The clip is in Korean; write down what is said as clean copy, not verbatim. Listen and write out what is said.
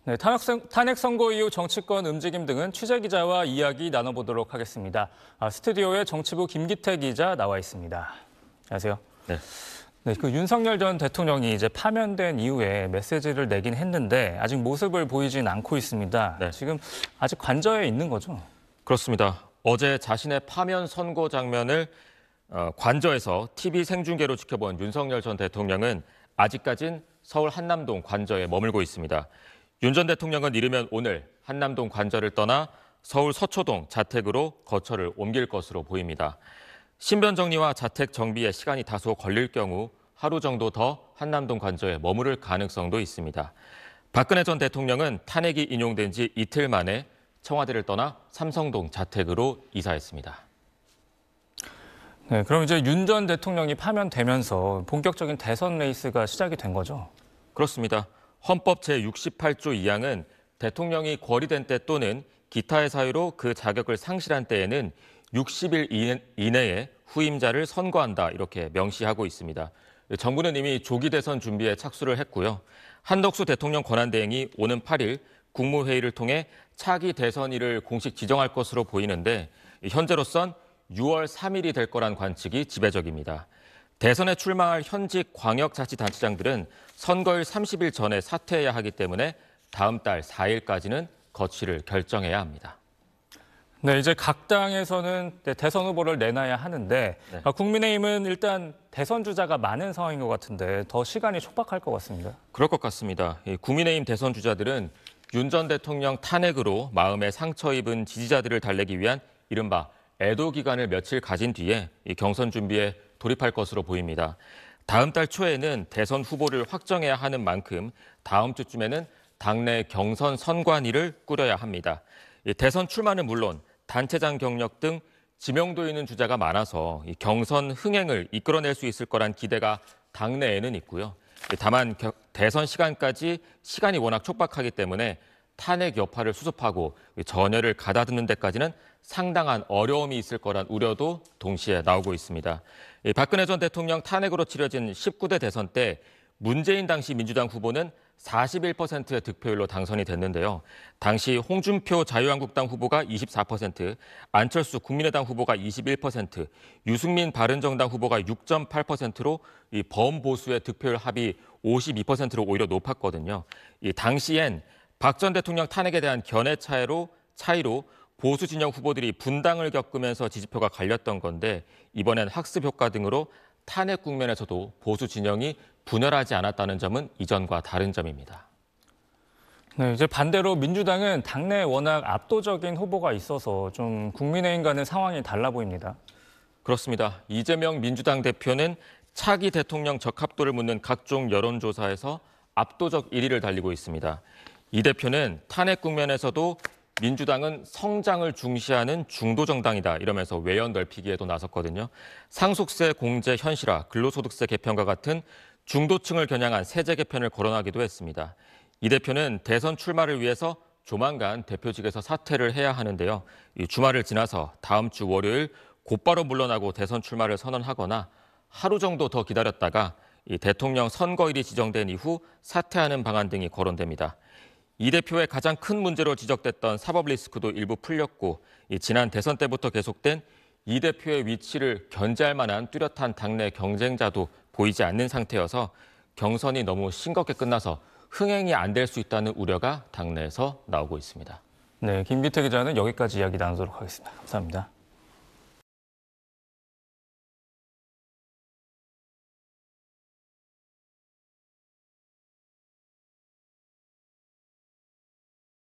네, 탄핵 선고 이후 정치권 움직임 등은 취재 기자와 이야기 나눠보도록 하겠습니다. 스튜디오에 정치부 김기태 기자 나와 있습니다. 안녕하세요. 네. 네, 윤석열 전 대통령이 이제 파면된 이후에 메시지를 내긴 했는데 아직 모습을 보이진 않고 있습니다. 네. 지금 아직 관저에 있는 거죠? 그렇습니다. 어제 자신의 파면 선고 장면을 관저에서 TV 생중계로 지켜본 윤석열 전 대통령은 아직까진 서울 한남동 관저에 머물고 있습니다. 윤 전 대통령은 이르면 오늘 한남동 관저를 떠나 서울 서초동 자택으로 거처를 옮길 것으로 보입니다. 신변 정리와 자택 정비에 시간이 다소 걸릴 경우 하루 정도 더 한남동 관저에 머무를 가능성도 있습니다. 박근혜 전 대통령은 탄핵이 인용된 지 이틀 만에 청와대를 떠나 삼성동 자택으로 이사했습니다. 네, 그럼 이제 윤 전 대통령이 파면되면서 본격적인 대선 레이스가 시작이 된 거죠? 그렇습니다. 헌법 제68조 2항은 대통령이 거리된 때 또는 기타의 사유로 그 자격을 상실한 때에는 60일 이내에 후임자를 선거한다 이렇게 명시하고 있습니다. 정부는 이미 조기 대선 준비에 착수를 했고요. 한덕수 대통령 권한대행이 오는 8일 국무회의를 통해 차기 대선일을 공식 지정할 것으로 보이는데 현재로선 6월 3일이 될 거란 관측이 지배적입니다. 대선에 출마할 현직 광역자치단체장들은 선거일 30일 전에 사퇴해야 하기 때문에 다음 달 4일까지는 거취를 결정해야 합니다. 네, 이제 각 당에서는 대선 후보를 내놔야 하는데 네. 국민의힘은 일단 대선 주자가 많은 상황인 것 같은데 더 시간이 촉박할 것 같습니다. 그럴 것 같습니다. 국민의힘 대선 주자들은 윤 전 대통령 탄핵으로 마음에 상처 입은 지지자들을 달래기 위한 이른바 애도 기간을 며칠 가진 뒤에 경선 준비에 돌입할 것으로 보입니다. 다음 달 초에는 대선 후보를 확정해야 하는 만큼 다음 주쯤에는 당내 경선 선관위를 꾸려야 합니다. 대선 출마는 물론 단체장 경력 등 지명도 있는 주자가 많아서 경선 흥행을 이끌어낼 수 있을 거란 기대가 당내에는 있고요. 다만 대선 시간까지 시간이 워낙 촉박하기 때문에 탄핵 여파를 수습하고 전열을 가다듬는 데까지는 상당한 어려움이 있을 거란 우려도 동시에 나오고 있습니다. 박근혜 전 대통령 탄핵으로 치러진 19대 대선 때 문재인 당시 민주당 후보는 41%의 득표율로 당선이 됐는데요. 당시 홍준표 자유한국당 후보가 24%, 안철수 국민의당 후보가 21%, 유승민 바른정당 후보가 6.8%로 이 범보수의 득표율 합이 52%로 오히려 높았거든요. 당시엔 박 전 대통령 탄핵에 대한 견해 차이로 보수 진영 후보들이 분당을 겪으면서 지지표가 갈렸던 건데 이번엔 학습 효과 등으로 탄핵 국면에서도 보수 진영이 분열하지 않았다는 점은 이전과 다른 점입니다. 네, 이제 반대로 민주당은 당내에 워낙 압도적인 후보가 있어서 좀 국민의힘과는 상황이 달라 보입니다. 그렇습니다. 이재명 민주당 대표는 차기 대통령 적합도를 묻는 각종 여론조사에서 압도적 1위를 달리고 있습니다. 이 대표는 탄핵 국면에서도 민주당은 성장을 중시하는 중도 정당이다 이러면서 외연 넓히기에도 나섰거든요. 상속세 공제 현실화, 근로소득세 개편과 같은 중도층을 겨냥한 세제 개편을 거론하기도 했습니다. 이 대표는 대선 출마를 위해서 조만간 대표직에서 사퇴를 해야 하는데요. 이 주말을 지나서 다음 주 월요일 곧바로 물러나고 대선 출마를 선언하거나 하루 정도 더 기다렸다가 이 대통령 선거일이 지정된 이후 사퇴하는 방안 등이 거론됩니다. 이 대표의 가장 큰 문제로 지적됐던 사법 리스크도 일부 풀렸고 지난 대선 때부터 계속된 이 대표의 위치를 견제할 만한 뚜렷한 당내 경쟁자도 보이지 않는 상태여서 경선이 너무 싱겁게 끝나서 흥행이 안 될 수 있다는 우려가 당내에서 나오고 있습니다. 네, 김기태 기자는 여기까지 이야기 나누도록 하겠습니다. 감사합니다.